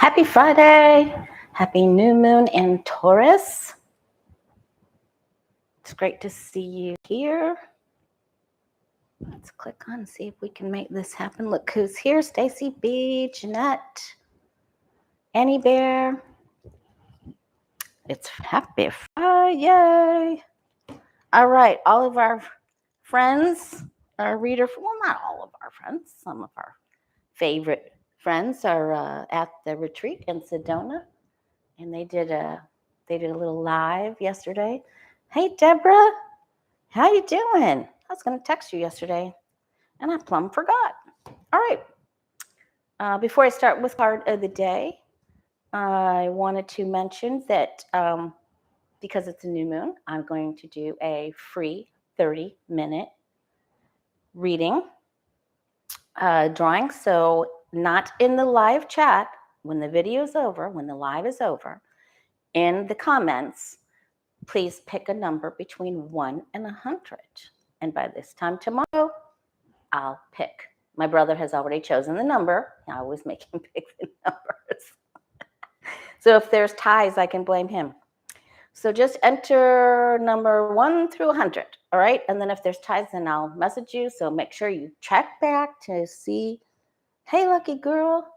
Happy Friday. Happy new moon in Taurus. It's great to see you here. Let's click on and see if we can make this happen. Look who's here. Stacy B, Jeanette, Annie Bear. It's happy Friday. All right, all of our friends, our reader, well, not all of our friends, some of our favorite friends are at the retreat in Sedona, and they did a little live yesterday. Hey, Deborah, how you doing? I was going to text you yesterday, and I plumb forgot. All right. Before I start with card of the day, I wanted to mention that because it's a new moon, I'm going to do a free 30-minute reading drawing. So not in the live chat, when the video is over, when the live is over, in the comments, please pick a number between 1 and 100. And by this time tomorrow, I'll pick. My brother has already chosen the number. I always make him pick the numbers. So if there's ties, I can blame him. So just enter number 1 through 100, all right? And then if there's ties, then I'll message you. So make sure you check back to see, hey, lucky girl,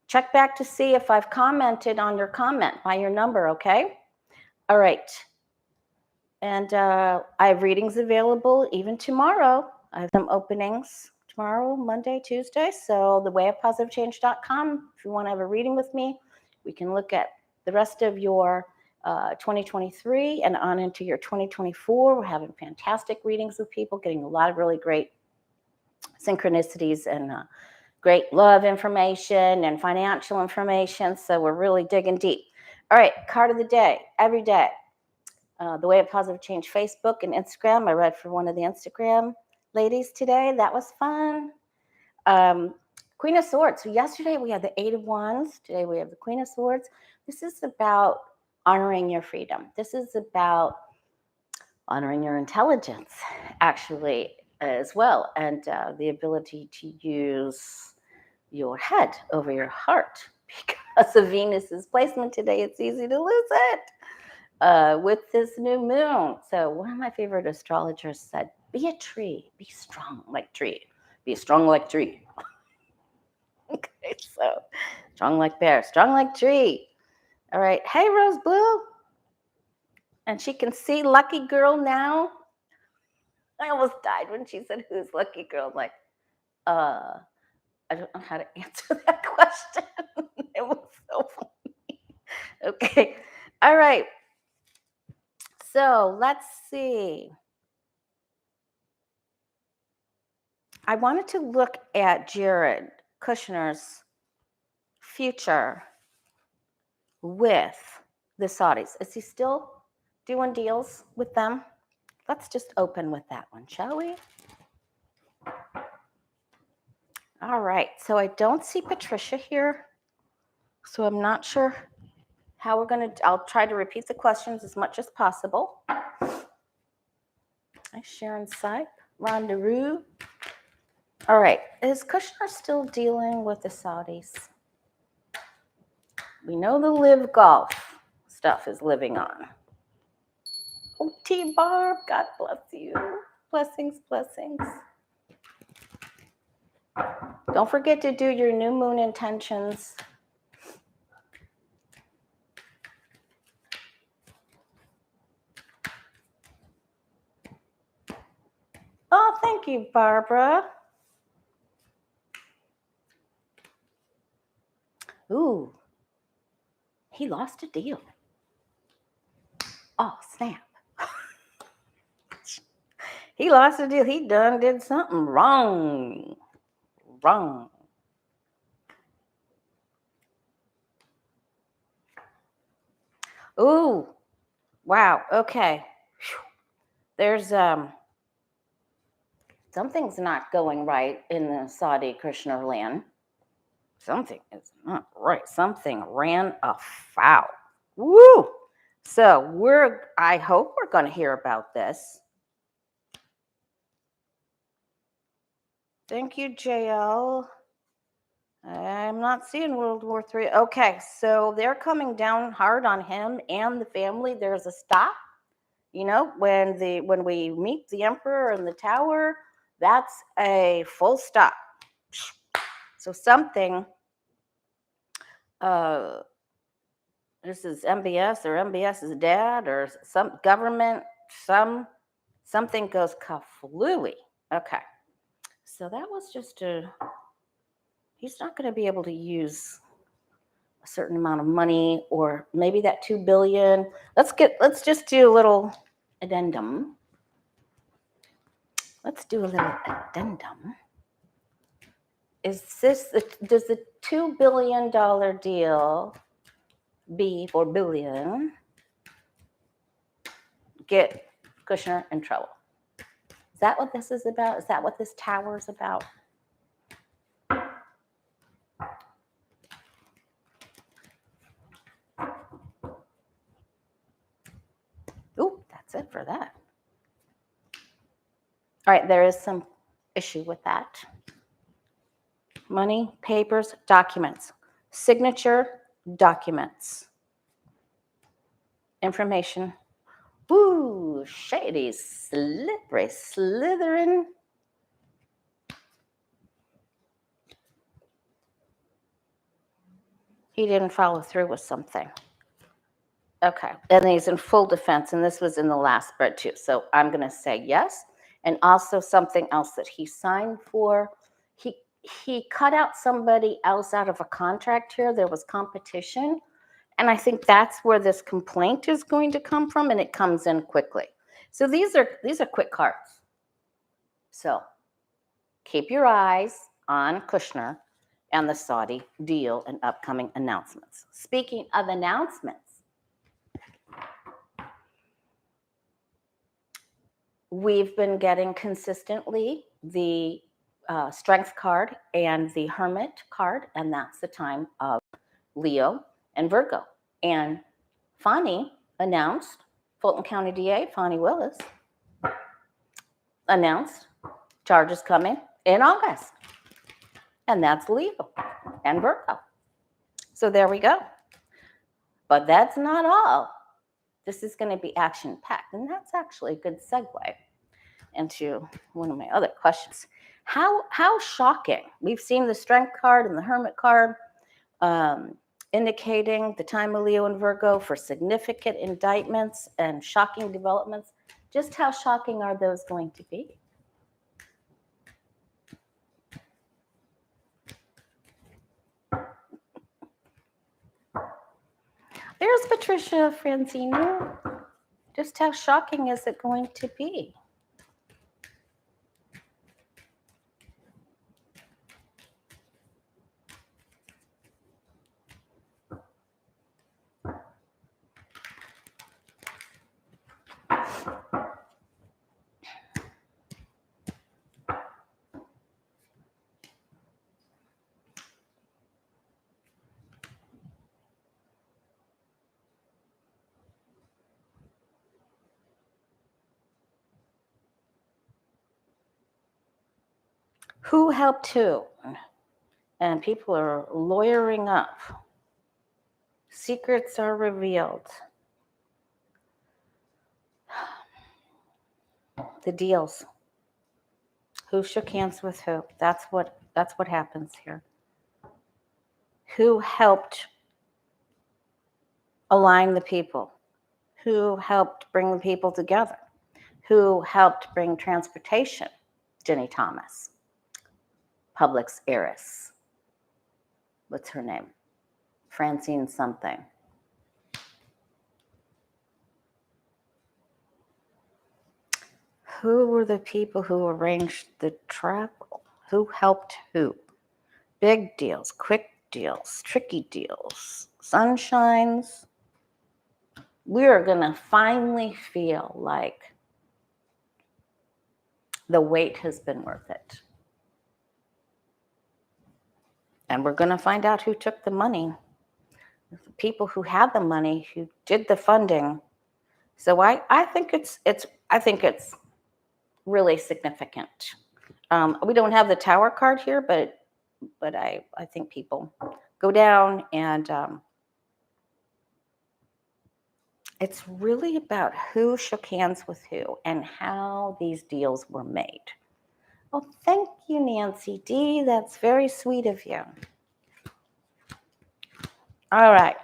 check back to see if I've commented on your comment by your number, okay? All right. And I have readings available even tomorrow. I have some openings tomorrow, Monday, Tuesday. So thewayofpositivechange.com. If you want to have a reading with me, we can look at the rest of your 2023 and on into your 2024. We're having fantastic readings with people, getting a lot of really great synchronicities and great love information and financial information. So we're really digging deep. All right, card of the day, every day. The Way of Positive Change Facebook and Instagram. I read for one of the Instagram ladies today. That was fun. Queen of Swords. So yesterday we had the 8 of Wands. Today we have the Queen of Swords. This is about honoring your freedom. This is about honoring your intelligence, actually, as well, and the ability to use your head over your heart. Because of Venus's placement today, it's easy to lose it. With this new moon. So one of my favorite astrologers said, be a tree, be strong like tree, be strong like tree. Okay, so strong like bear, strong like tree. All right, hey Rose Blue. And she can see lucky girl now. I almost died when she said, who's lucky girl? I'm like, I don't know how to answer that question. It was so funny. Okay, all right. So let's see. I wanted to look at Jared Kushner's future with the Saudis. Is he still doing deals with them? Let's just open with that one, shall we? All right, so I don't see Patricia here, so I'm not sure how we're going to, I'll try to repeat the questions as much as possible. Hi, Sharon Sipe, Rhonda Rue. All right, is Kushner still dealing with the Saudis? We know the live golf stuff is living on. Oh, T Barb, God bless you. Blessings, blessings. Don't forget to do your new moon intentions. Oh, thank you, Barbara. Ooh, he lost a deal. Oh, snap. He lost a deal. He did something wrong. Wrong. Ooh, wow. Okay. There's something's not going right in the Saudi Kushner land. Something is not right. Something ran afoul. Woo! So I hope we're going to hear about this. Thank you, JL. I'm not seeing World War III. Okay, so they're coming down hard on him and the family. There's a stop. You know, when we meet the emperor in the tower, that's a full stop. So something, this is MBS or MBS's dad or some government, something goes kaflooey. Okay, so that was just he's not going to be able to use a certain amount of money, or maybe that $2 billion. Let's just do a little addendum. Let's do a little addendum. Does the $2 billion deal, B for billion, get Kushner in trouble? Is that what this is about? Is that what this tower is about? Ooh, that's it for that. All right, there is some issue with that. Money, papers, documents. Signature, documents. Information. Ooh, shady, slippery, slithering. He didn't follow through with something. Okay, and he's in full defense, and this was in the last spread too. So I'm going to say yes. And also something else that he signed for. He cut out somebody else out of a contract here. There was competition. And I think that's where this complaint is going to come from, and it comes in quickly. So these are quick cards. So keep your eyes on Kushner and the Saudi deal and upcoming announcements. Speaking of announcements, we've been getting consistently the strength card and the hermit card, and that's the time of Leo and Virgo. And Fani announced, Fulton County DA Fani Willis announced charges coming in August. And that's Leo and Virgo. So there we go. But that's not all. This is going to be action-packed. And that's actually a good segue into one of my other questions. How shocking. We've seen the strength card and the hermit card indicating the time of Leo and Virgo for significant indictments and shocking developments. Just how shocking are those going to be? There's Patricia Franzino. Just how shocking is it going to be? Who helped who? And people are lawyering up. Secrets are revealed. The deals. Who shook hands with who? That's what happens here. Who helped align the people? Who helped bring the people together? Who helped bring transportation? Jenny Thomas. Publix heiress. What's her name? Francine something. Who were the people who arranged the travel? Who helped who? Big deals, quick deals, tricky deals, sunshines. We're going to finally feel like the wait has been worth it. And we're going to find out who took the money. The people who had the money, who did the funding. So I think it's really significant. We don't have the tower card here, but but I think people go down, and it's really about who shook hands with who and how these deals were made. Well, thank you, Nancy D. That's very sweet of you. All right.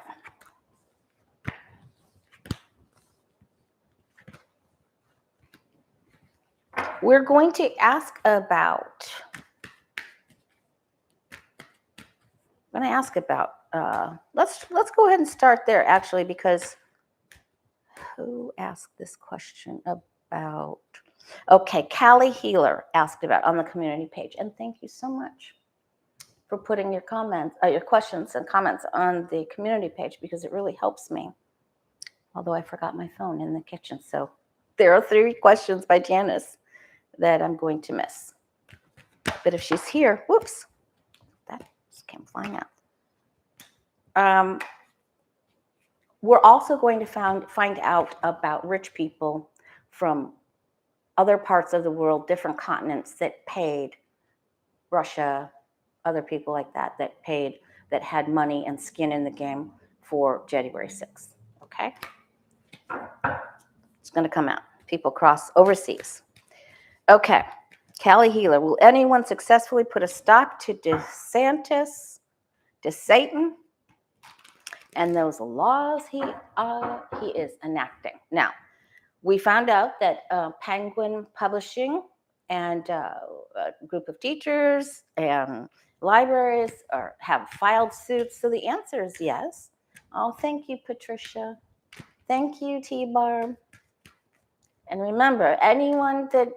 We're going to ask about, let's go ahead and start there, actually, because who asked this question about? Okay, Callie Healer asked about on the community page, and thank you so much for putting your comments, your questions and comments on the community page, because it really helps me. Although I forgot my phone in the kitchen, so there are 3 questions by Janice that I'm going to miss. But if she's here, whoops, that just came flying out. We're also going to find out about rich people from other parts of the world, different continents, that paid Russia, other people like that, that had money and skin in the game for January 6th. Okay? It's going to come out. People cross overseas. Okay. Callie Healer, will anyone successfully put a stop to DeSantis, DeSatan, and those laws he is enacting? Now, we found out that Penguin Publishing and a group of teachers and libraries have filed suits. So the answer is yes. Oh, thank you, Patricia. Thank you, T-Barb. And remember, anyone that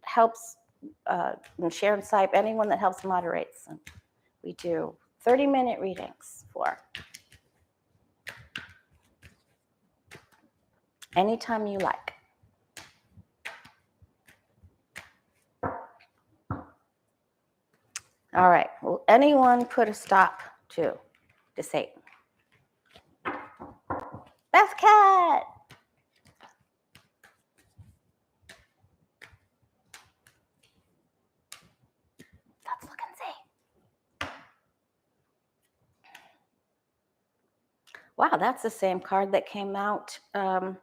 helps, Sharon Sipe, anyone that helps moderates, we do 30-minute readings for anytime you like. All right, will anyone put a stop to Satan? Beth Cat! Let's look and see. Wow, that's the same card that came out for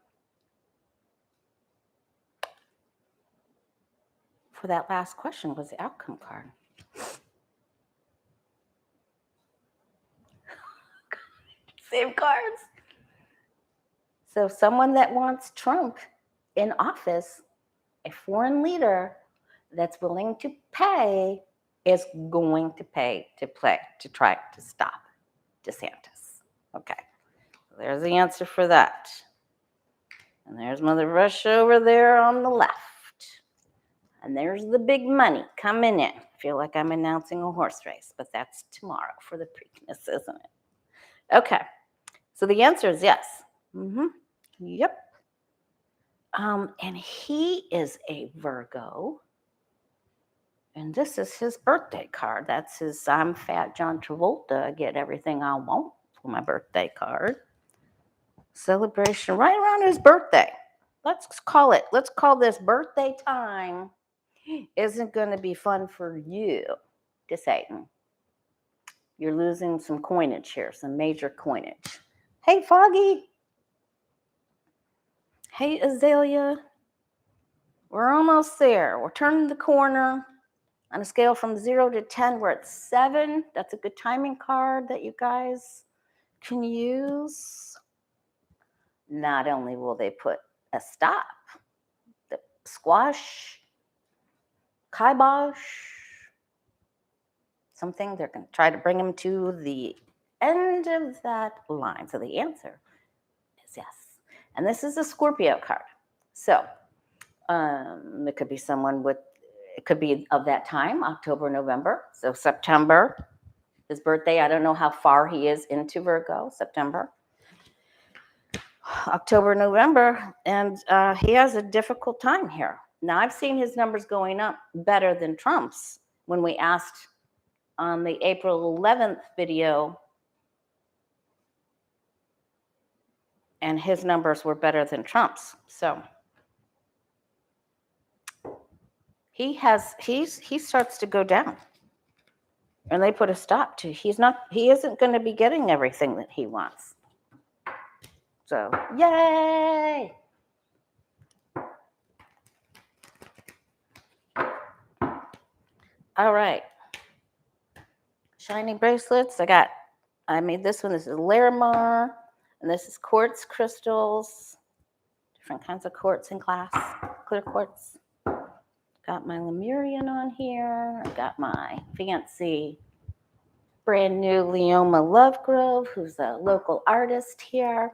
that last question, was the outcome card. Same cards. So someone that wants Trump in office, a foreign leader that's willing to pay, is going to pay to try to stop DeSantis. Okay, there's the answer for that. And there's Mother Russia over there on the left. And there's the big money coming in. I feel like I'm announcing a horse race, but that's tomorrow for the Preakness, isn't it? Okay, so the answer is yes. Yep. And he is a Virgo. And this is his birthday card. That's his I'm Fat John Travolta. I get everything I want for my birthday card. Celebration right around his birthday. Let's call this birthday time. Isn't going to be fun for you, DeSatan. You're losing some coinage here, some major coinage. Hey, Foggy. Hey, Azalea. We're almost there. We're turning the corner. On a scale from 0 to 10, we're at 7. That's a good timing card that you guys can use. Not only will they put a stop, the squash, kibosh, something, they're going to try to bring them to the end of that line. So the answer is yes. And this is a Scorpio card. So it could be someone it could be of that time, October, November. So September, his birthday, I don't know how far he is into Virgo, September. October, November, and he has a difficult time here. Now, I've seen his numbers going up better than Trump's. When we asked on the April 11th video, and his numbers were better than Trump's. So he starts to go down. And they put a stop to, he isn't going to be getting everything that he wants. So, yay! All right. Shiny bracelets. I made this one. This is Larimar, and this is quartz crystals. Different kinds of quartz in class. Clear quartz. Got my Lemurian on here. I got my fancy brand new Leoma Lovegrove, who's a local artist here.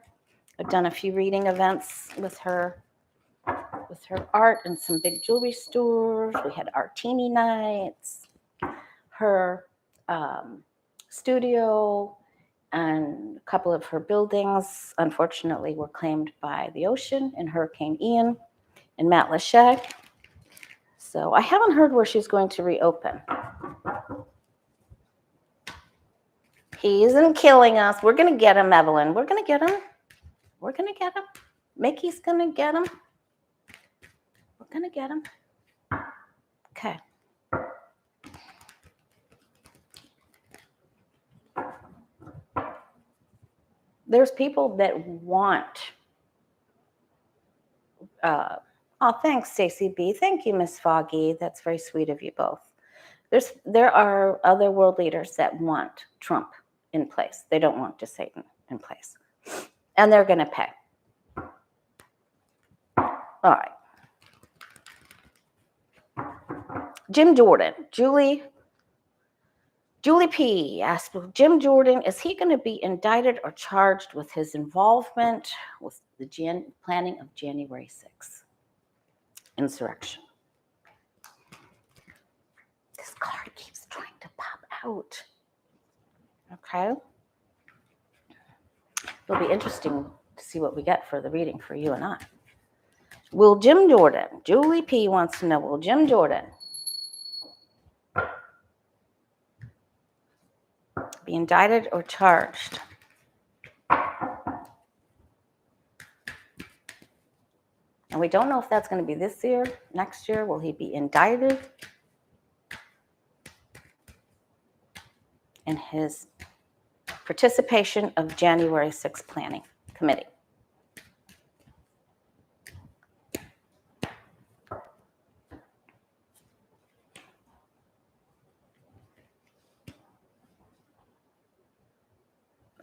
I've done a few reading events with her art in some big jewelry stores. We had Artini nights. Her studio and a couple of her buildings, unfortunately, were claimed by the ocean in Hurricane Ian in Matlacha. So I haven't heard where she's going to reopen. He isn't killing us. We're going to get him, Evelyn. We're going to get him. We're going to get him. Mickey's going to get him. We're going to get him. Okay. There's people that want. Oh, thanks, Stacey B. Thank you, Miss Foggy. That's very sweet of you both. There are other world leaders that want Trump in place. They don't want DeSantis in place. And they're going to pay. All right. Jim Jordan. Julie P. asked, Jim Jordan, is he going to be indicted or charged with his involvement with the planning of January 6th insurrection? This card keeps trying to pop out. Okay. It'll be interesting to see what we get for the reading for you and I. Will Jim Jordan, Julie P. wants to know, will Jim Jordan be indicted or charged? And we don't know if that's going to be this year, next year. Will he be indicted in his participation of January 6th planning committee?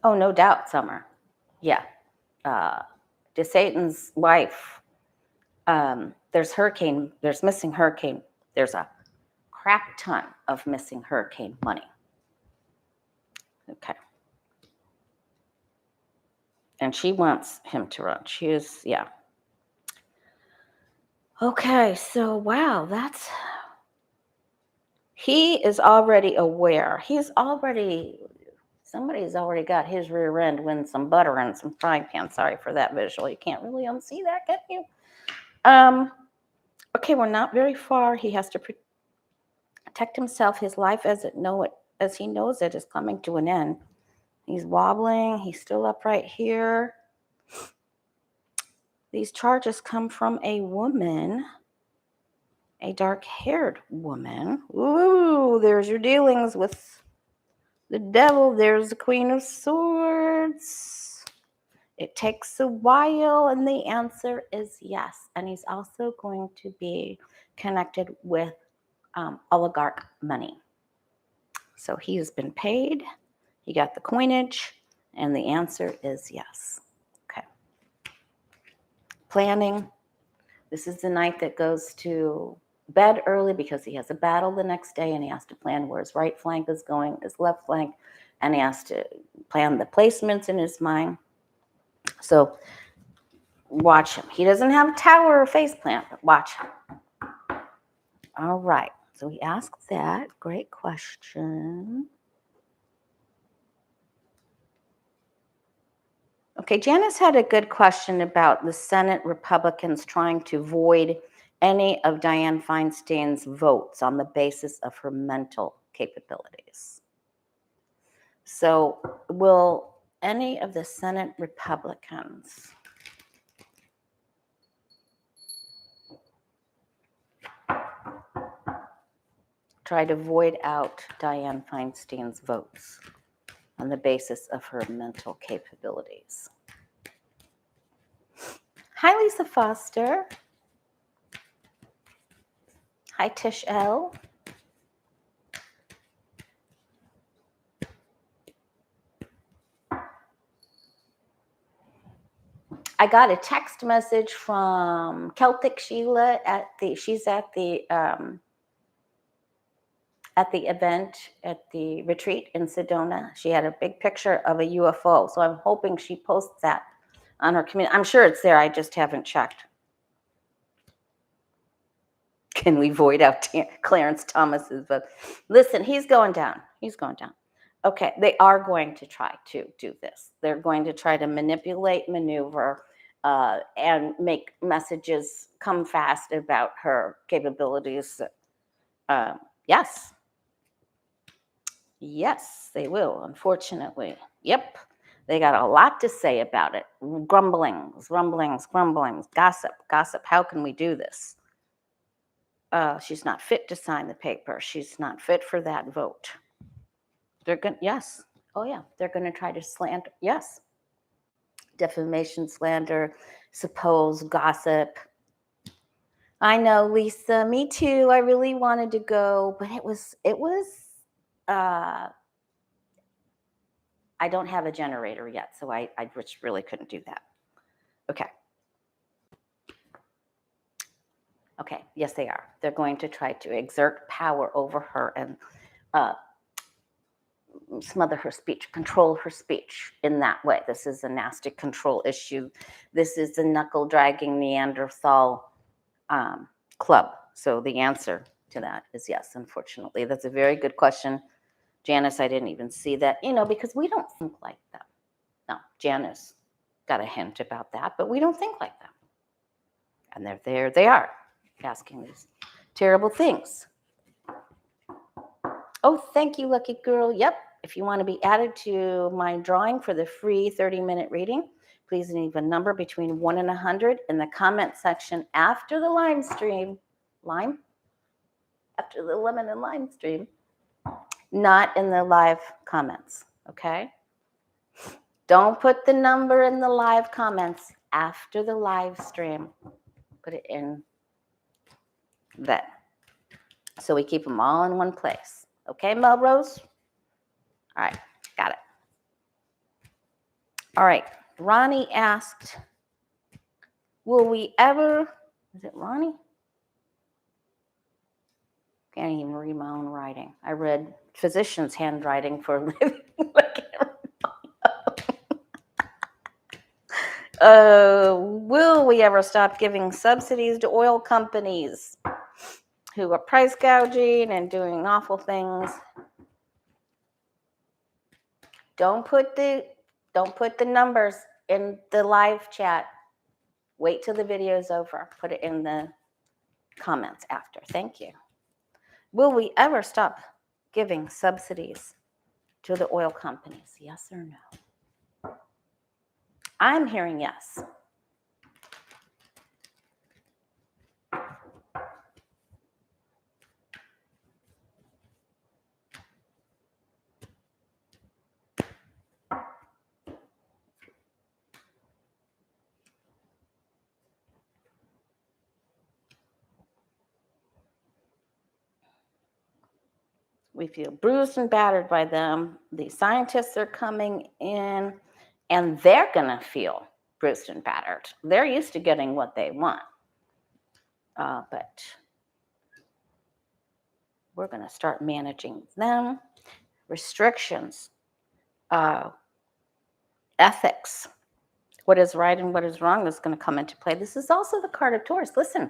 Oh, no doubt, Summer. Yeah. DeSantis' wife, there's missing hurricane. There's a crap ton of missing hurricane money. Okay. And she wants him to run. Yeah. Okay, so wow, he is already aware. Somebody's already got his rear end with some butter and some frying pan. Sorry for that visual. You can't really unsee that, can you? Okay, we're not very far. He has to protect himself. His life as he knows it is coming to an end. He's wobbling. He's still upright here. These charges come from a woman, a dark-haired woman. Ooh, there's your dealings with the devil. There's the Queen of Swords. It takes a while, and the answer is yes. And he's also going to be connected with oligarch money. So he has been paid. He got the coinage, and the answer is yes. Okay. Planning. This is the night that goes to bed early because he has a battle the next day, and he has to plan where his right flank is going, his left flank, and he has to plan the placements in his mind. So watch him. He doesn't have a tower or face plant, but watch him. All right. So he asked that. Great question. Okay, Janice had a good question about the Senate Republicans trying to void any of Dianne Feinstein's votes on the basis of her mental capabilities. So will any of the Senate Republicans try to void out Dianne Feinstein's votes on the basis of her mental capabilities. Hi, Lisa Foster. Hi, Tish L. I got a text message from Celtic Sheila she's at the event at the retreat in Sedona. She had a big picture of a UFO, so I'm hoping she posts that on her community. I'm sure it's there. I just haven't checked. Can we void out Clarence Thomas's vote? Listen, he's going down. He's going down. Okay, they are going to try to do this. They're going to try to manipulate, maneuver, and make messages come fast about her capabilities. Yes. Yes, they will, unfortunately. Yep. They got a lot to say about it. Grumblings, rumblings, grumblings, gossip, gossip. How can we do this? She's not fit to sign the paper. She's not fit for that vote. They're going to, yes. Oh, yeah. They're going to try to slander. Yes. Defamation, slander, suppose, gossip. I know, Lisa. Me too. I really wanted to go, but it was, I don't have a generator yet, so I just really couldn't do that. Okay. Okay. Yes, they are. They're going to try to exert power over her and smother her speech, control her speech in that way. This is a nasty control issue. This is the knuckle dragging Neanderthal club. So the answer to that is yes, unfortunately. That's a very good question. Janice, I didn't even see that, because we don't think like that. No, Janice got a hint about that, but we don't think like that. And there they are, asking these terrible things. Oh, thank you, lucky girl. Yep. If you want to be added to my drawing for the free 30-minute reading, please leave a number between 1 and 100 in the comment section after the lime stream. After the lemon and lime stream. Not in the live comments, okay? Don't put the number in the live comments after the live stream. Put it in then. So we keep them all in one place. Okay, Melrose? All right, got it. All right, Ronnie asked, will we ever, is it Ronnie? Can't even read my own writing. I read physician's handwriting for a living. Will we ever stop giving subsidies to oil companies who are price gouging and doing awful things? Don't put the numbers in the live chat. Wait till the video is over. Put it in the comments after. Thank you. Will we ever stop giving subsidies to the oil companies? Yes or no? I'm hearing yes. We feel bruised and battered by them. The scientists are coming in, and they're going to feel bruised and battered. They're used to getting what they want. But we're going to start managing them. Restrictions, ethics, what is right and what is wrong is going to come into play. This is also the card of Taurus. Listen,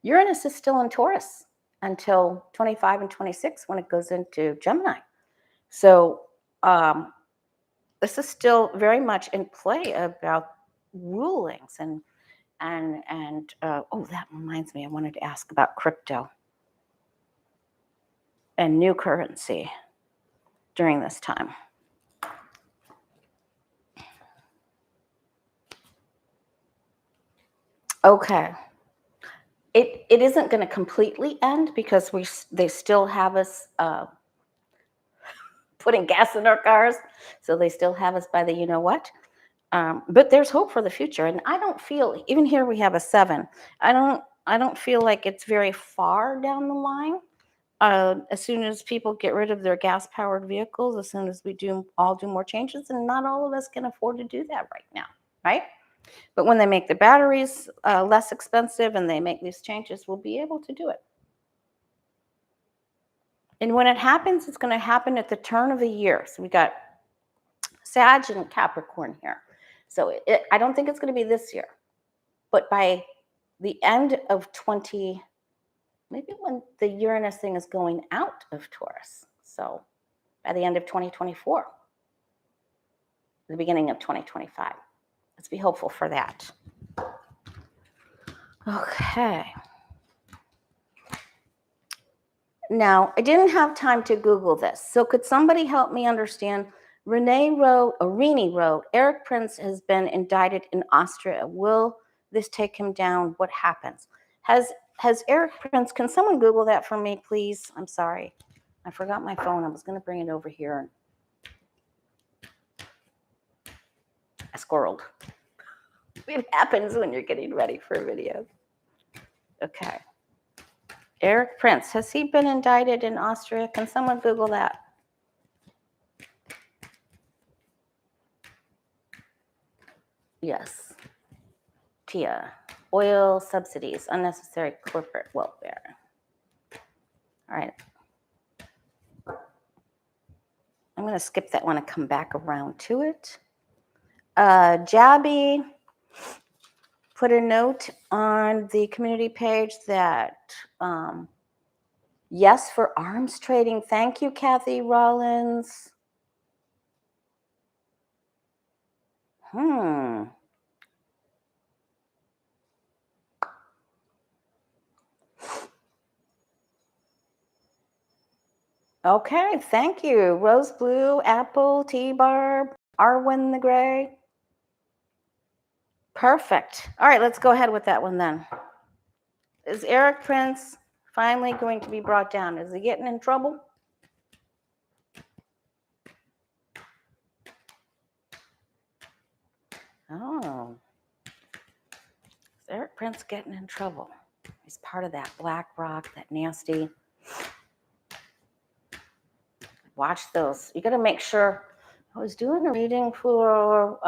Uranus is still in Taurus until 25 and 26 when it goes into Gemini. So this is still very much in play about rulings and oh, that reminds me, I wanted to ask about crypto and new currency during this time. Okay. It isn't going to completely end because they still have us putting gas in our cars, so they still have us by the you know what. But there's hope for the future, and I don't feel, even here we have a 7. I don't feel like it's very far down the line. As soon as people get rid of their gas-powered vehicles, as soon as we all do more changes, and not all of us can afford to do that right now, right? But when they make the batteries less expensive and they make these changes, we'll be able to do it. And when it happens, it's going to happen at the turn of the year. So we got Sag and Capricorn here. So I don't think it's going to be this year, but by the end of maybe when the Uranus thing is going out of Taurus. So by the end of 2024, the beginning of 2025. Let's be hopeful for that. Okay. Now, I didn't have time to Google this. So could somebody help me understand? Irini wrote, Eric Prince has been indicted in Austria. Will this take him down? What happens? Has Eric Prince, can someone Google that for me, please? I'm sorry. I forgot my phone. I was going to bring it over here. I squirreled. It happens when you're getting ready for a video. Okay. Eric Prince, has he been indicted in Austria? Can someone Google that? Yes. Tia, oil subsidies, unnecessary corporate welfare. All right. I'm going to skip that one and come back around to it. Jabby put a note on the community page that yes for arms trading. Thank you, Kathy Rollins. Okay, thank you. Rose Blue, Apple, T-Barb, Arwen the Gray. Perfect. All right, let's go ahead with that one then. Is Eric Prince finally going to be brought down? Is he getting in trouble? Oh. Is Eric Prince getting in trouble? He's part of that BlackRock, that nasty. Watch those. You got to make sure. I was doing a reading for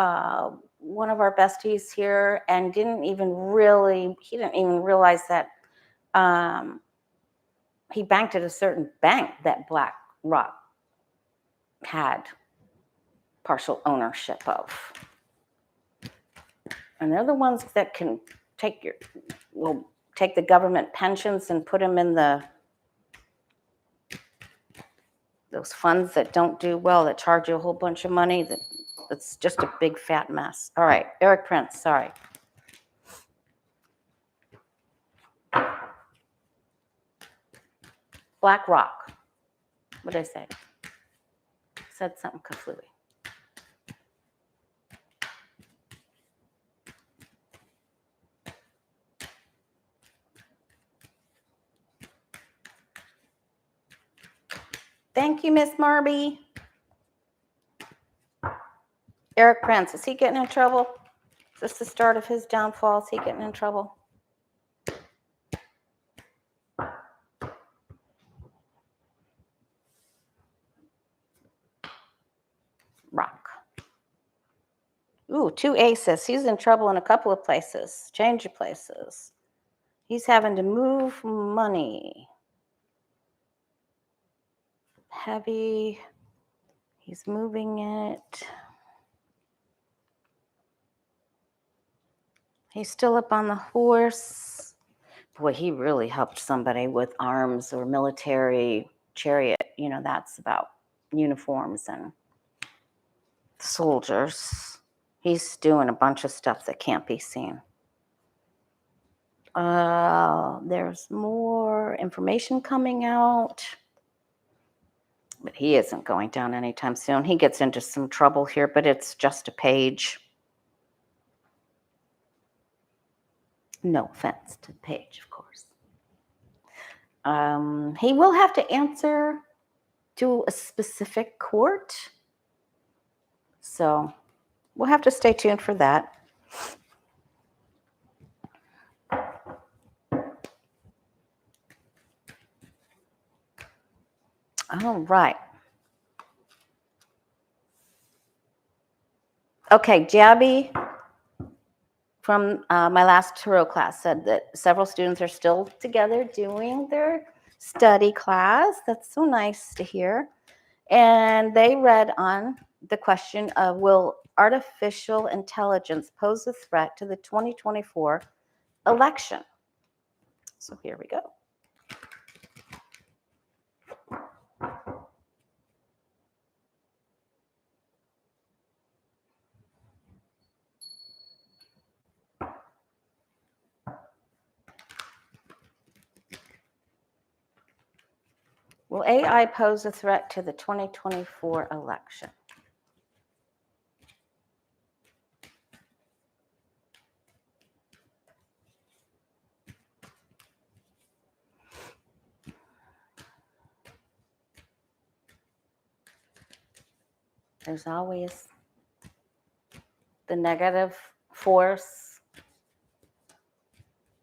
one of our besties here, and he didn't even realize that he banked at a certain bank that BlackRock had partial ownership of. And they're the ones that can take the government pensions and put them in those funds that don't do well, that charge you a whole bunch of money. That's just a big fat mess. All right, Eric Prince, sorry. BlackRock. What did I say? Said something kaflooey. Thank you, Miss Marby. Eric Prince, is he getting in trouble? Is this the start of his downfall? Is he getting in trouble? Rock. Ooh, 2 aces. He's in trouble in a couple of places. Change of places. He's having to move money. Heavy. He's moving it. He's still up on the horse. Boy, he really helped somebody with arms or military chariot. You know, that's about uniforms and soldiers. He's doing a bunch of stuff that can't be seen. There's more information coming out. But he isn't going down anytime soon. He gets into some trouble here, but it's just a page. No offense to the page, of course. He will have to answer to a specific court. So we'll have to stay tuned for that. All right. Okay, Jabby from my last Tarot class said that several students are still together doing their study class. That's so nice to hear. And they read on the question of, will artificial intelligence pose a threat to the 2024 election? So here we go. Will AI pose a threat to the 2024 election? There's always the negative force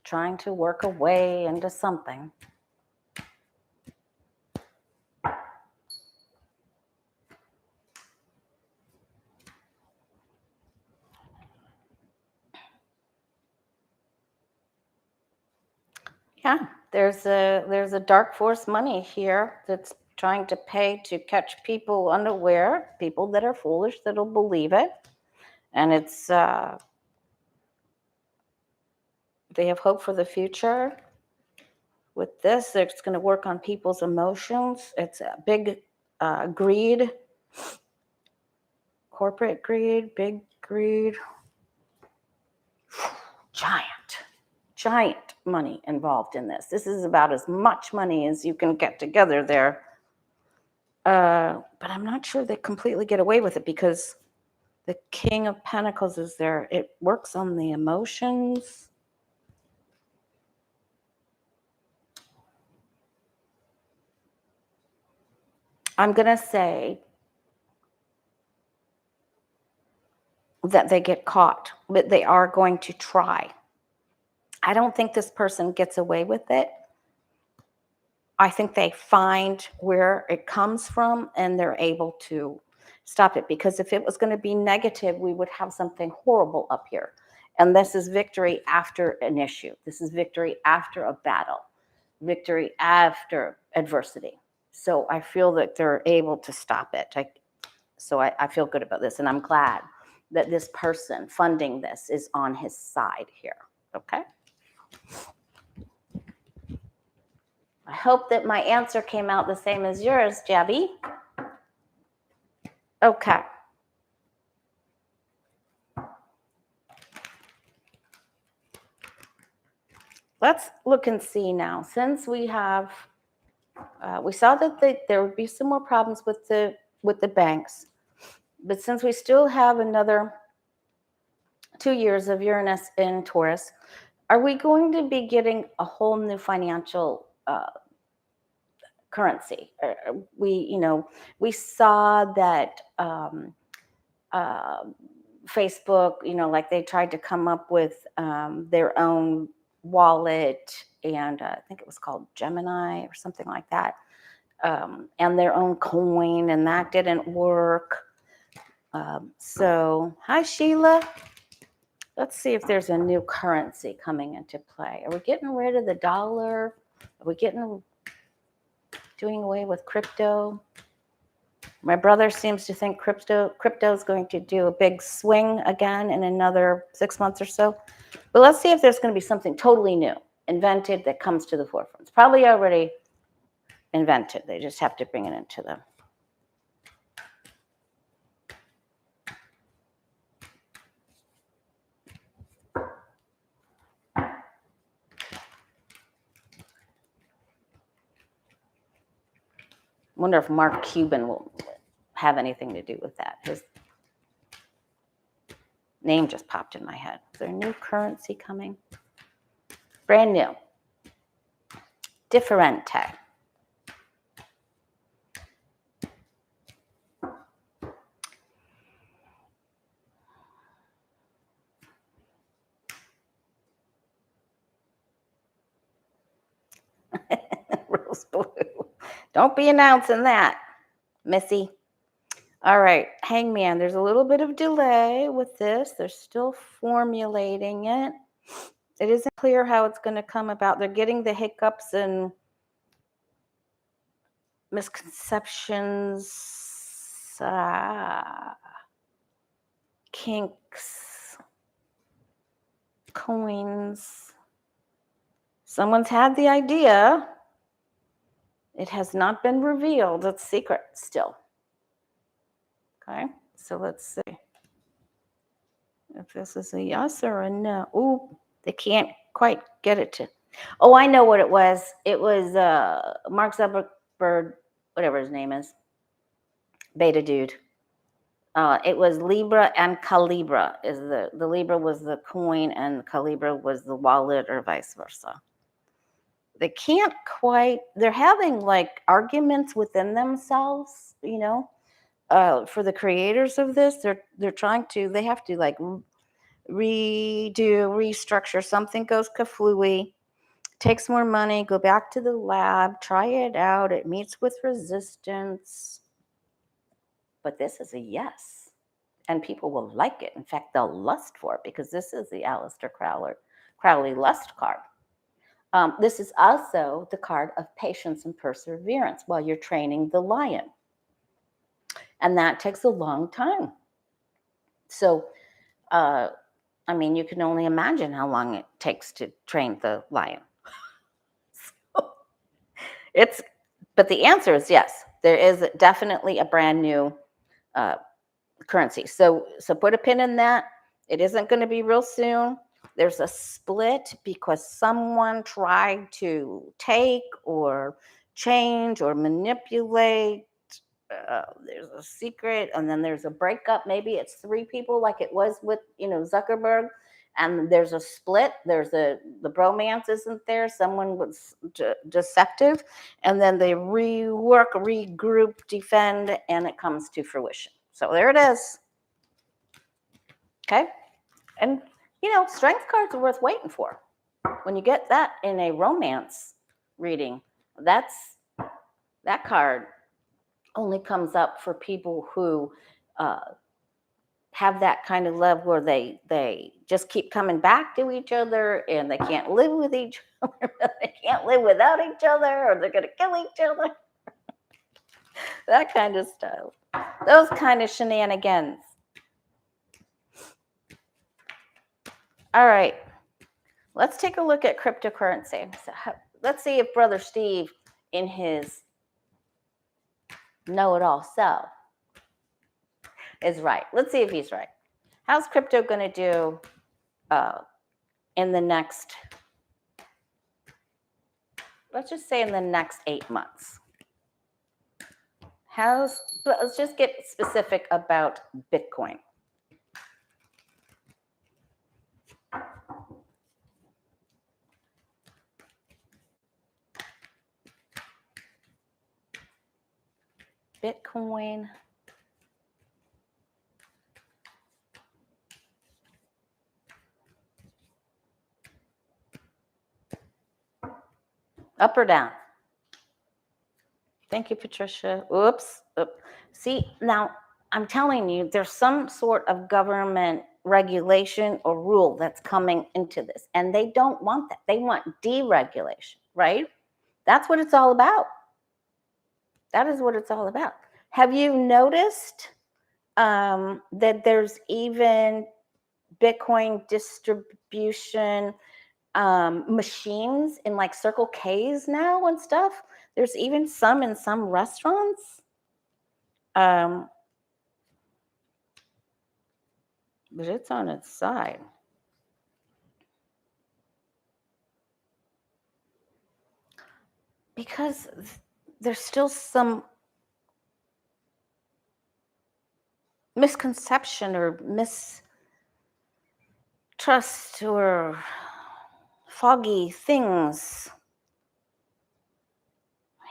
trying to work a way into something. Yeah, there's a dark force money here that's trying to pay to catch people unaware, people that are foolish that'll believe it. And it's they have hope for the future. With this, it's going to work on people's emotions. It's a big greed, corporate greed, big greed, giant money involved in this. This is about as much money as you can get together there. But I'm not sure they completely get away with it because the King of Pentacles is there. It works on the emotions. I'm going to say that they get caught, but they are going to try. I don't think this person gets away with it. I think they find where it comes from and they're able to stop it, because if it was going to be negative, we would have something horrible up here. And this is victory after an issue. This is victory after a battle, victory after adversity. So I feel that they're able to stop it. So I feel good about this, and I'm glad that this person funding this is on his side here. Okay. I hope that my answer came out the same as yours, Jabby. Okay. Let's look and see now. Since we have, we saw that there would be some more problems with the banks, but since we still have another 2 years of Uranus in Taurus, are we going to be getting a whole new financial currency? We saw that Facebook, like they tried to come up with their own wallet, and I think it was called Gemini or something like that, and their own coin, and that didn't work. So, hi Sheila. Let's see if there's a new currency coming into play. Are we getting rid of the dollar? Are we doing away with crypto? My brother seems to think crypto is going to do a big swing again in another 6 months or so. But let's see if there's going to be something totally new, invented, that comes to the forefront. It's probably already invented. They just have to bring it into them. I wonder if Mark Cuban will have anything to do with that. His name just popped in my head. Is there a new currency coming? Brand new. Differente. Rose blue. Don't be announcing that, Missy. All right, Hangman. There's a little bit of delay with this. They're still formulating it. It isn't clear how it's going to come about. They're getting the hiccups and misconceptions, kinks, coins. Someone's had the idea. It has not been revealed. It's secret still. Okay, so let's see if this is a yes or a no. Ooh, they can't quite get it to. Oh, I know what it was. It was Mark Zuckerberg, whatever his name is, beta dude. It was Libra and Calibra. Is the Libra was the coin and Calibra was the wallet, or vice versa. They can't quite. They're having like arguments within themselves, you know. For the creators of this, they're trying to. They have to like restructure. Something goes kaflooey, takes more money, go back to the lab, try it out. It meets with resistance. But this is a yes. And people will like it. In fact, they'll lust for it because this is the Aleister Crowley lust card. This is also the card of patience and perseverance while you're training the lion. And that takes a long time. So, I mean, you can only imagine how long it takes to train the lion. But the answer is yes. There is definitely a brand new currency. So put a pin in that. It isn't going to be real soon. There's a split because someone tried to take or change or manipulate. There's a secret, and then there's a breakup. Maybe it's 3 people, like it was with Zuckerberg, and there's a split. There's the bromance isn't there. Someone was deceptive, and then they rework, regroup, defend, and it comes to fruition. So there it is. Okay, and strength cards are worth waiting for. When you get that in a romance reading, that card only comes up for people who have that kind of love where they just keep coming back to each other and they can't live with each other. They can't live without each other, or they're going to kill each other. That kind of stuff. Those kind of shenanigans. All right. Let's take a look at cryptocurrency. So let's see if Brother Steve, in his know-it-all self, is right. Let's see if he's right. How's crypto going to do in the next, let's just say in the next 8 months? Let's just get specific about Bitcoin. Bitcoin. Up or down? Thank you, Patricia. Oops. See, now I'm telling you, there's some sort of government regulation or rule that's coming into this, and they don't want that. They want deregulation, right? That's what it's all about. That is what it's all about. Have you noticed that there's even Bitcoin distribution machines in like Circle K's now and stuff? There's even some in some restaurants. But it's on its side. Because there's still some misconception or mistrust or foggy things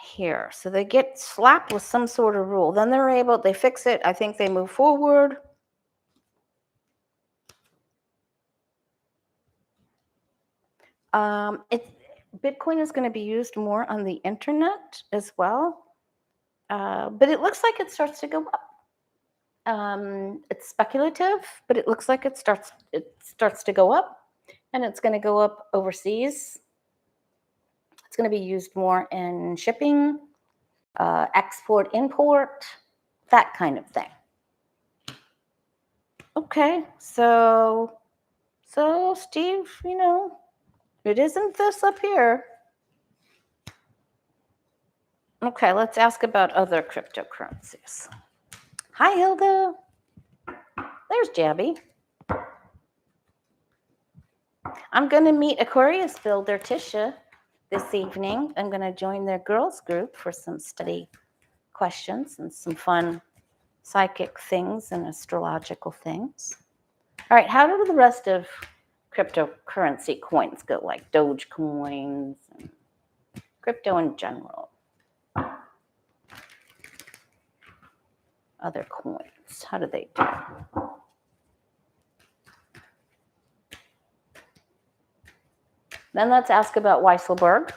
here. So they get slapped with some sort of rule. Then they fix it. I think they move forward. Bitcoin is going to be used more on the internet as well. But it looks like it starts to go up. It's speculative, but it looks like it starts to go up, and it's going to go up overseas. It's going to be used more in shipping, export, import, that kind of thing. Okay, so Steve, it isn't this up here. Okay, let's ask about other cryptocurrencies. Hi, Hilda. There's Jabby. I'm going to meet Aquarius builder Tisha this evening. I'm going to join their girls group for some study questions and some fun psychic things and astrological things. All right, how do the rest of cryptocurrency coins go, like Doge coins and crypto in general? Other coins, how do they do? Then let's ask about Weisselberg.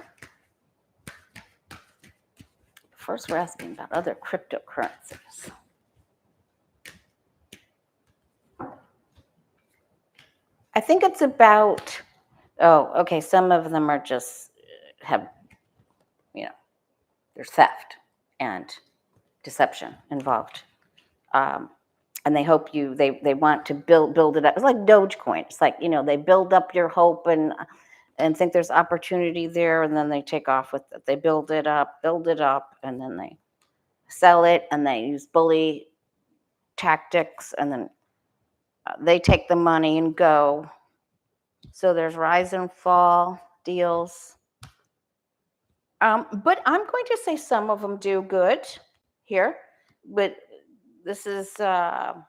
First, we're asking about other cryptocurrencies. I think it's about, some of them are just there's theft and deception involved. And they hope they want to build it up. It's like Dogecoin. It's like, they build up your hope and think there's opportunity there, and then they take off with it. They build it up, and then they sell it, and they use bully tactics, and then they take the money and go. So there's rise and fall deals. But I'm going to say some of them do good here, but this is, I'm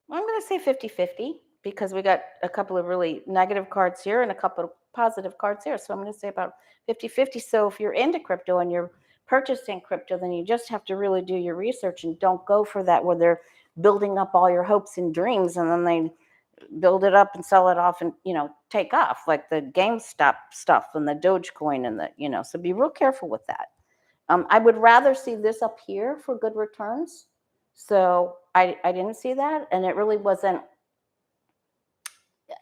going to say 50-50, because we got a couple of really negative cards here and a couple of positive cards here. So I'm going to say about 50-50. So if you're into crypto and you're purchasing crypto, then you just have to really do your research and don't go for that where they're building up all your hopes and dreams and then they build it up and sell it off and, take off, like the GameStop stuff and the Dogecoin and the, so be real careful with that. I would rather see this up here for good returns. So I didn't see that, and it really wasn't,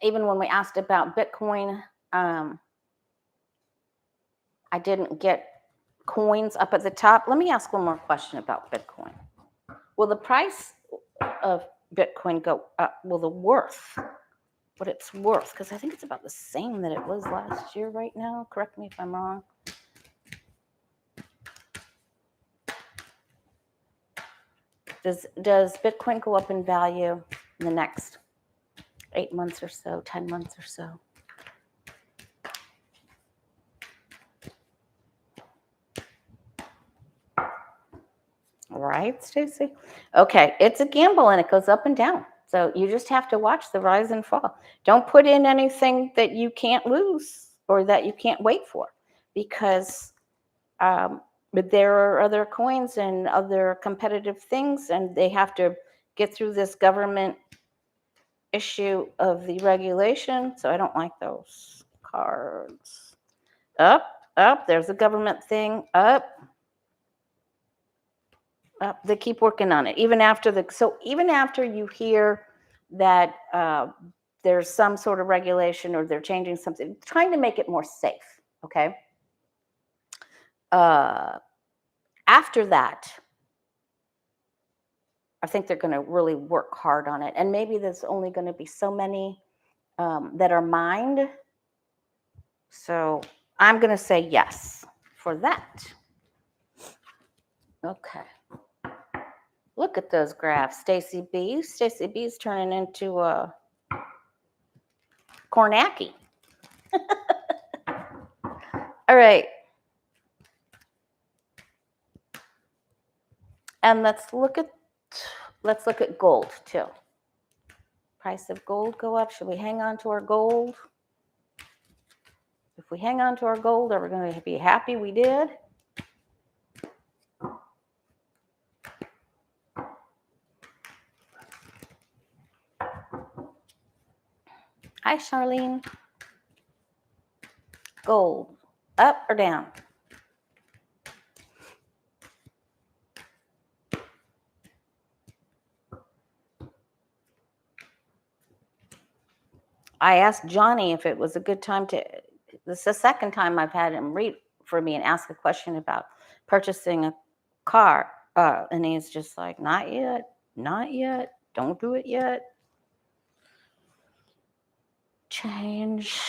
even when we asked about Bitcoin, I didn't get coins up at the top. Let me ask one more question about Bitcoin. Will the price of Bitcoin go up? Will the worth, what it's worth, because I think it's about the same that it was last year right now. Correct me if I'm wrong. Does Bitcoin go up in value in the next 8 months or so, 10 months or so? Right, Stacy? Okay, it's a gamble and it goes up and down. So you just have to watch the rise and fall. Don't put in anything that you can't lose or that you can't wait for, because but there are other coins and other competitive things, and they have to get through this government issue of the regulation. So I don't like those cards. Up, there's a government thing. Up. They keep working on it, even after you hear that there's some sort of regulation or they're changing something, trying to make it more safe. Okay. After that, I think they're going to really work hard on it, and maybe there's only going to be so many that are mined. So I'm going to say yes for that. Okay. Look at those graphs, Stacy B. Stacy B is turning into a Kornacki. All right. And let's look at gold too. Price of gold go up. Should we hang on to our gold? If we hang on to our gold, are we going to be happy we did? Hi, Charlene. Gold, up or down? I asked Johnny if it was a good time to, this is the second time I've had him read for me and ask a question about purchasing a car. And he's just like, not yet, don't do it yet. Change,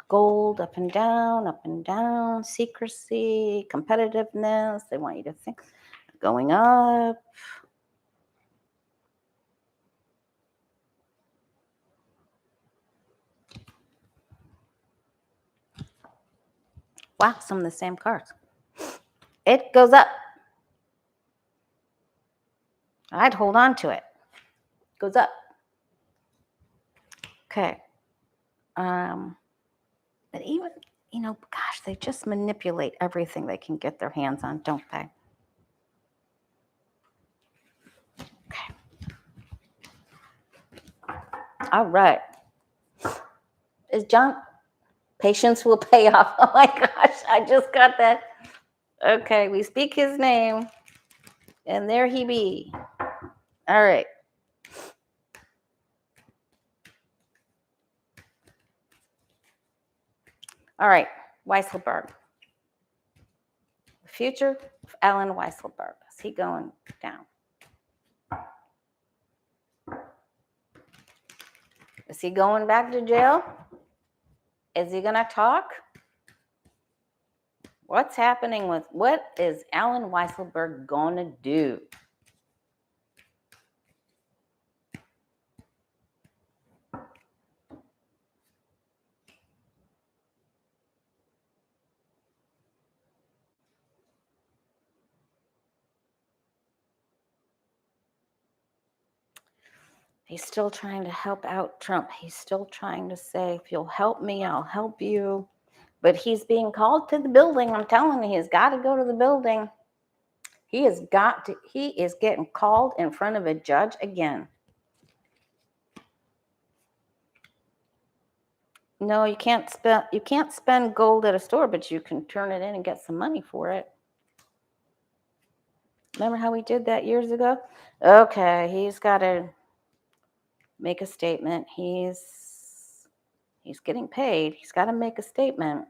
gold, up and down, secrecy, competitiveness. They want you to think going up. Wow, some of the same cards. It goes up. I'd hold on to it. Goes up. Okay. But even, gosh, they just manipulate everything they can get their hands on, don't they? Okay. All right. Is John, patience will pay off. Oh my gosh, I just got that. Okay, we speak his name, and there he be. All right. All right, Weisselberg. The future of Alan Weisselberg. Is he going down? Is he going back to jail? Is he going to talk? What's happening with, what is Alan Weisselberg going to do? He's still trying to help out Trump. He's still trying to say, if you'll help me, I'll help you. But he's being called to the building. I'm telling you, he's got to go to the building. He is getting called in front of a judge again. No, you can't spend gold at a store, but you can turn it in and get some money for it. Remember how we did that years ago? Okay, he's got to make a statement. He's getting paid. He's got to make a statement.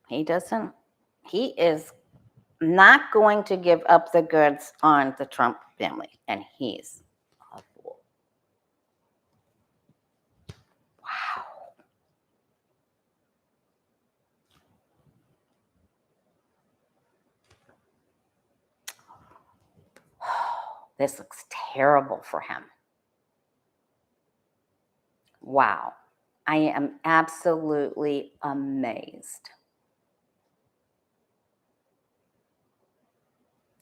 He is not going to give up the goods on the Trump family, and he's a fool. Wow. This looks terrible for him. Wow. I am absolutely amazed.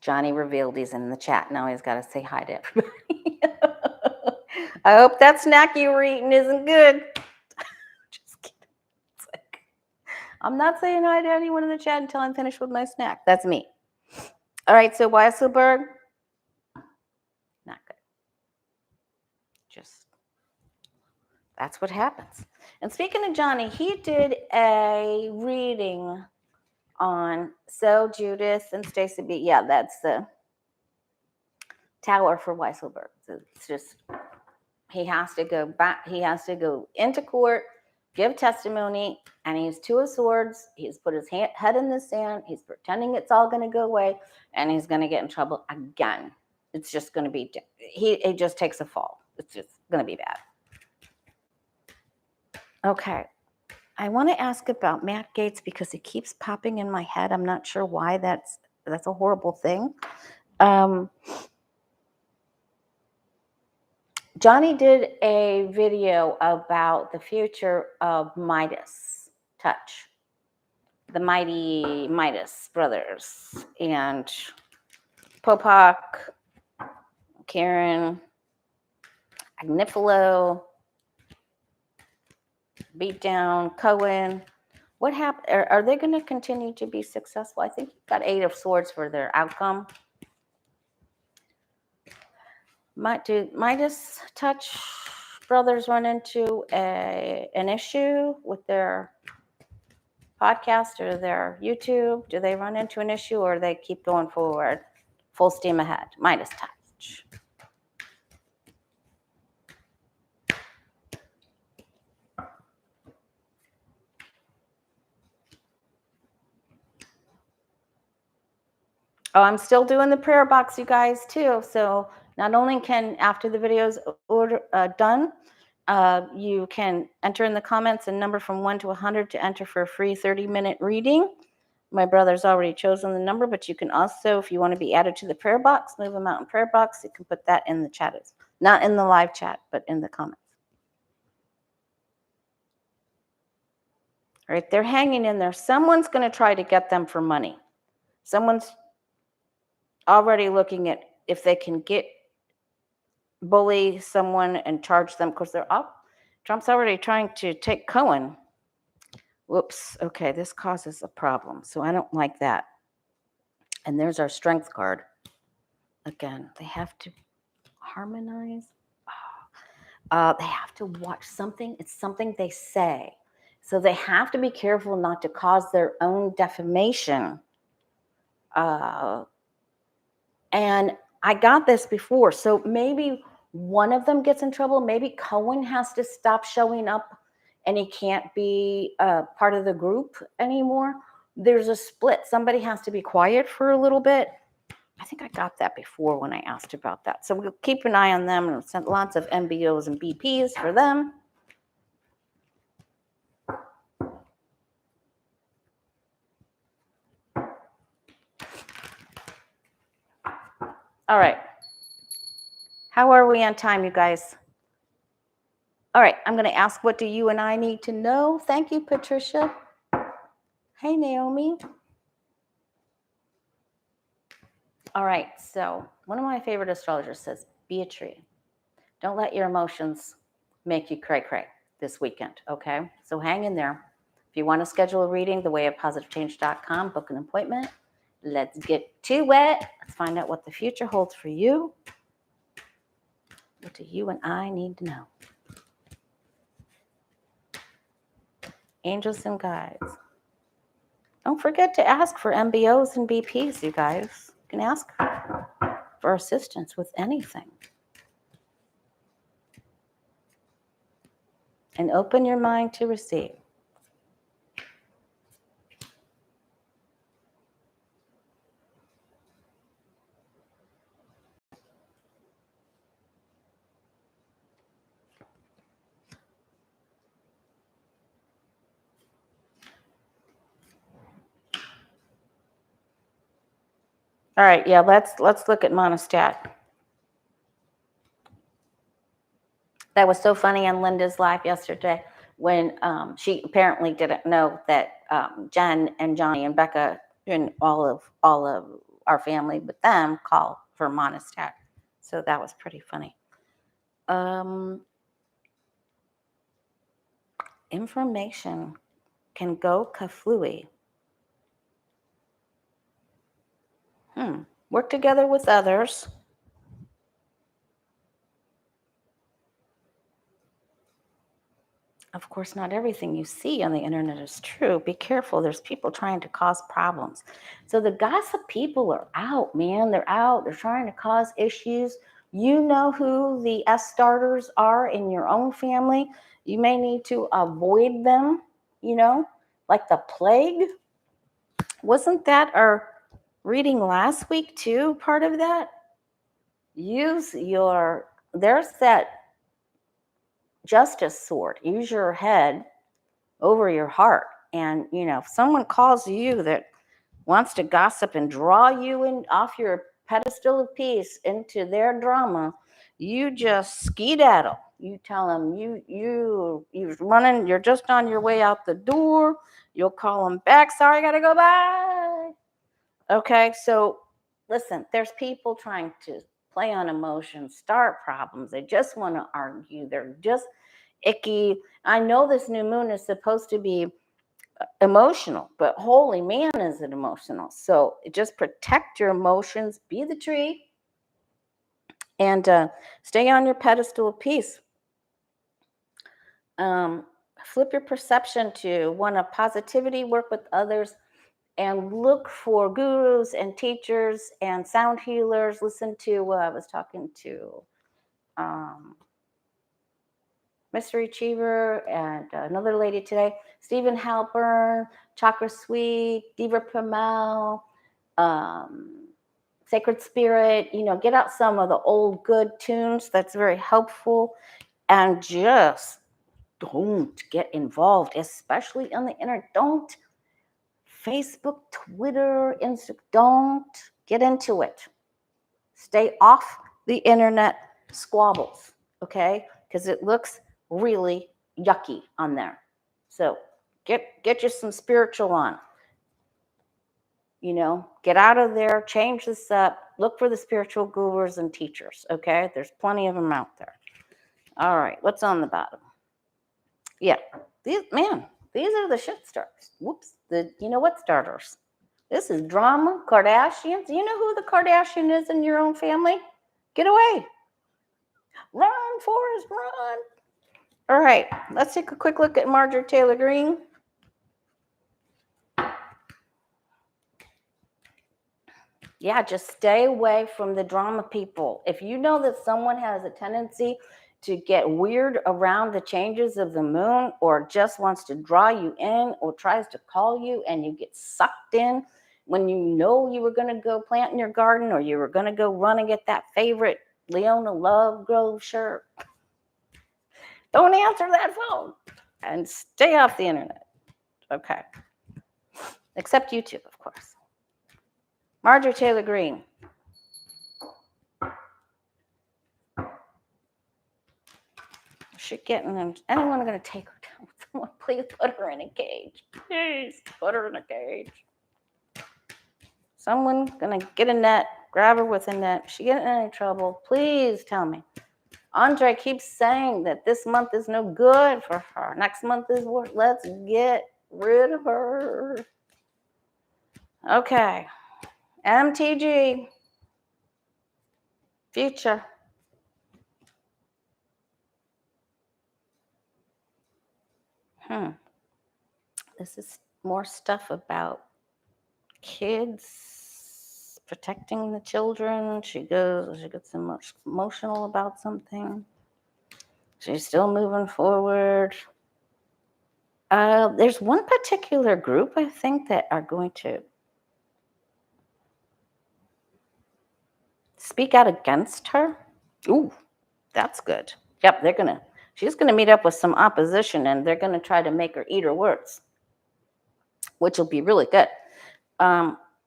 Johnny revealed he's in the chat. Now he's got to say hi to everybody. I hope that snack you were eating isn't good. Just kidding. It's like, I'm not saying hi to anyone in the chat until I'm finished with my snack. That's me. All right, so Weisselberg, not good. Just, that's what happens. And speaking of Johnny, he did a reading on Judith and Stacey B. Yeah, that's the tower for Weisselberg. So it's just, he has to go back. He has to go into court, give testimony, and he's two of swords. He's put his head in the sand. He's pretending it's all going to go away, and he's going to get in trouble again. It's just going to be, it just takes a fall. It's just going to be bad. Okay. I want to ask about Matt Gaetz because he keeps popping in my head. I'm not sure why. That's a horrible thing. Johnny did a video about the future of Midas Touch, the mighty Midas brothers, and Popak, Karen, Agnifilo, beat down Cohen. What happened? Are they going to continue to be successful? I think you've got 8 of Swords for their outcome. Do Midas Touch brothers run into an issue with their podcast or their YouTube? Do they run into an issue, or they keep going forward full steam ahead? Midas Touch. Oh, I'm still doing the prayer box, you guys, too. So not only can, after the video's done, you can enter in the comments a number from 1 to 100 to enter for a free 30-minute reading. My brother's already chosen the number, but you can also, if you want to be added to the prayer box, Move a Mountain prayer box, you can put that in the chat. Not in the live chat, but in the comments. All right, they're hanging in there. Someone's going to try to get them for money. Someone's already looking at if they can bully someone and charge them, because they're up. Trump's already trying to take Cohen. Whoops. Okay, this causes a problem, so I don't like that. And there's our strength card. Again, they have to harmonize. They have to watch something. It's something they say. So they have to be careful not to cause their own defamation. And I got this before. So maybe one of them gets in trouble. Maybe Cohen has to stop showing up and he can't be part of the group anymore. There's a split. Somebody has to be quiet for a little bit. I think I got that before when I asked about that. So we'll keep an eye on them and send lots of MBOs and BPs for them. All right. How are we on time, you guys? All right, I'm going to ask, what do you and I need to know? Thank you, Patricia. Hey, Naomi. All right, so one of my favorite astrologers says, be a tree. Don't let your emotions make you cray-cray this weekend, okay? So hang in there. If you want to schedule a reading, thewayofpositivechange.com, book an appointment. Let's get to it. Let's find out what the future holds for you. What do you and I need to know? Angels and guides. Don't forget to ask for MBOs and BPs, you guys. You can ask for assistance with anything. And open your mind to receive. All right, yeah, let's look at Monostat. That was so funny on Linda's live yesterday when she apparently didn't know that Jen and Johnny and Becca and all of our family with them call for Monostat. So that was pretty funny. Information can go kaflooey. Work together with others. Of course, not everything you see on the internet is true. Be careful. There's people trying to cause problems. So the gossip people are out, man. They're out. They're trying to cause issues. You know who the S-starters are in your own family. You may need to avoid them, like the plague. Wasn't that our reading last week too, part of that? There's that justice sword. Use your head over your heart. And, if someone calls you that wants to gossip and draw you in off your pedestal of peace into their drama, you just skedaddle. You tell them you're running, you're just on your way out the door. You'll call them back. Sorry, I got to go. Bye. Okay, so listen, there's people trying to play on emotions, start problems. They just want to argue. icky. I know this new moon is supposed to be emotional, but holy man, is it emotional. So just protect your emotions, be the tree, and stay on your pedestal of peace. Flip your perception to one of positivity, work with others, and look for gurus and teachers and sound healers. Listen to, I was talking to Mystery Cheever and another lady today, Stephen Halpern, Chakra Sweet, Diva Premal, Sacred Spirit. Get out some of the old good tunes. That's very helpful. And just don't get involved, especially on the internet. Don't Facebook, Twitter, Instagram. Don't get into it. Stay off the internet squabbles, okay? Because it looks really yucky on there. So get you some spiritual on. Get out of there, change this up, look for the spiritual gurus and teachers, okay? There's plenty of them out there. All right, what's on the bottom? Yeah, these are the shit starters. Whoops, what starters? This is drama, Kardashians. You know who the Kardashian is in your own family? Get away. Run, Forrest, run. All right, let's take a quick look at Marjorie Taylor Greene. Yeah, just stay away from the drama people. If you know that someone has a tendency to get weird around the changes of the moon, or just wants to draw you in, or tries to call you and you get sucked in when you know you were going to go plant in your garden, or you were going to go run and get that favorite Leona Lovegrove shirt, don't answer that phone and stay off the internet. Okay. Except YouTube, of course. Marjorie Taylor Greene. She's getting them. Anyone going to take her down? Someone please put her in a cage. Please put her in a cage. Someone going to get a net, grab her with a net. If she getting in any trouble, please tell me. Andre keeps saying that this month is no good for her. Next month is worse. Let's get rid of her. Okay. MTG. Future. This is more stuff about kids, protecting the children. She gets emotional about something. She's still moving forward. There's one particular group, I think, that are going to speak out against her. Ooh, that's good. Yep, she's gonna meet up with some opposition, and they're gonna try to make her eat her words, which will be really good.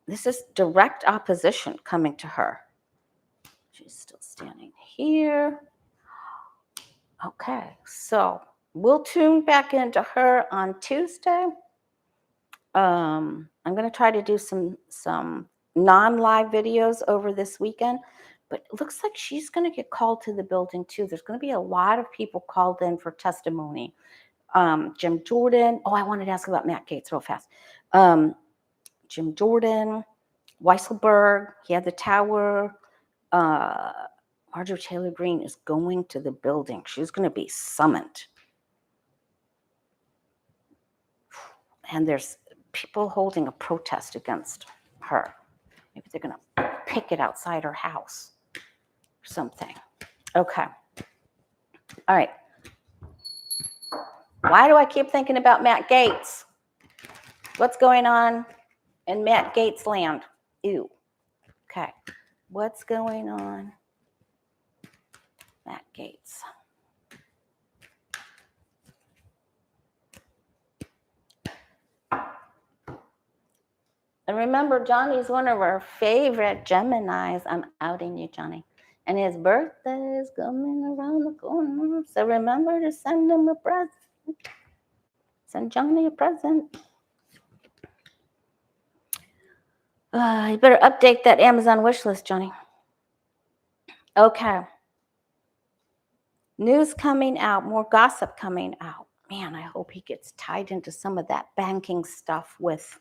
This is direct opposition coming to her. She's still standing here. Okay, so we'll tune back into her on Tuesday. I'm going to try to do some non-live videos over this weekend, but it looks like she's going to get called to the building too. There's going to be a lot of people called in for testimony. Jim Jordan. Oh, I wanted to ask about Matt Gaetz real fast. Jim Jordan, Weisselberg, he had the tower. Marjorie Taylor Greene is going to the building. She's going to be summoned. And there's people holding a protest against her. Maybe they're going to picket outside her house or something. Okay. All right. Why do I keep thinking about Matt Gaetz? What's going on in Matt Gaetz land? Ew. Okay. What's going on? Matt Gaetz. And remember, Johnny's one of our favorite Geminis. I'm outing you, Johnny. And his birthday is coming around the corner. So remember to send him a present. Send Johnny a present. You better update that Amazon wish list, Johnny. Okay. News coming out, more gossip coming out. Man, I hope he gets tied into some of that banking stuff with.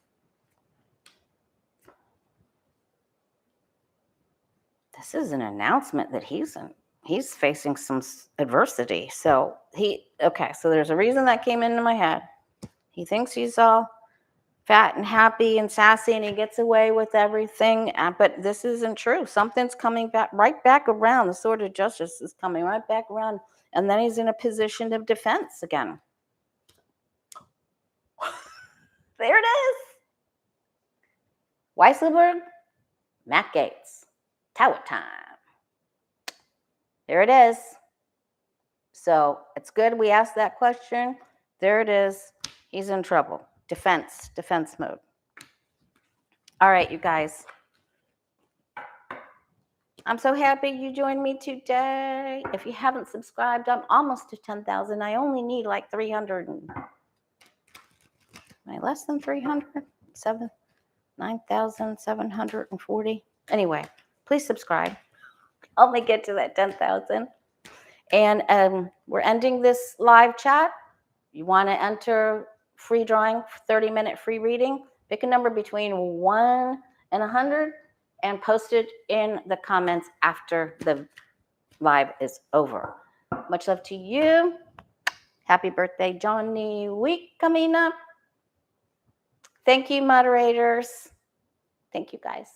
This is an announcement that he's facing some adversity. So so there's a reason that came into my head. He thinks he's all fat and happy and sassy and he gets away with everything, but this isn't true. Something's coming right back around. The sword of justice is coming right back around, and then he's in a position of defense again. There it is. Weisselberg, Matt Gaetz, Tower time. There it is. So it's good we asked that question. There it is. He's in trouble. Defense mode. All right, you guys. I'm so happy you joined me today. If you haven't subscribed, I'm almost to 10,000. I only need like 300. Am I less than 300? 9,740. Anyway, please subscribe. Help me get to that 10,000. And we're ending this live chat. You want to enter free drawing, 30-minute free reading? Pick a number between 1 and 100 and post it in the comments after the live is over. Much love to you. Happy birthday, Johnny week coming up. Thank you, moderators. Thank you, guys.